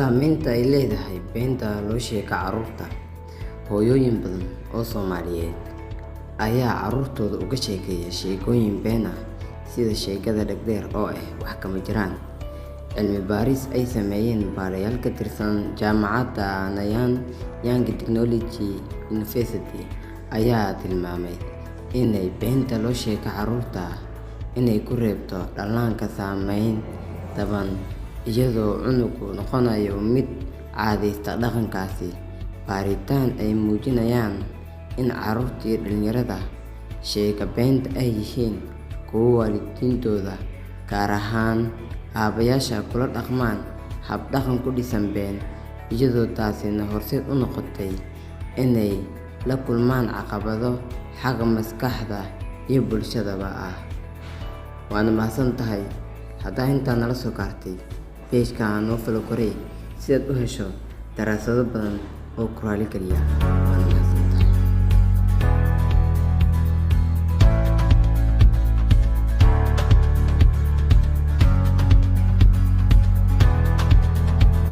Saamaynta ay leedahay beenta loo sheego carruurta. Hooyooyin badan oo Soomaaliyeed ayaa carruurtooda uga sheekeeya sheekooyin been ah sida sheekada dhagdheer oo wax kama jiraan. Cilmi baaris ay sameeyeen baarayaal ka tirsan jaamacadda Nanyang Technological University ayaa tilmaamay inay beenta loo sheego carruurta inay ku reebto dhallaanka saameyn taban, iyadoo cunugu noqonayo mid caadaysta dhaqankaasi. Baaritaan ay muujinayaan in carruurta iyo dhalinyarada sheega beenta ay yihiin kuwo waalidiintooda, gaar ahaan aabbayaasha, kula dhaqmaan hab dhaqan ku dhisan been, iyadoo taasina horseed u noqotay inay la kulmaan caqabado xagga maskaxda iyo bulshadaba ah. Waana mahadsantahay haddaa intaa nala soo gaartay page-ka noo follow garee si aad u hesho daraasado badan oo ku raali geliya.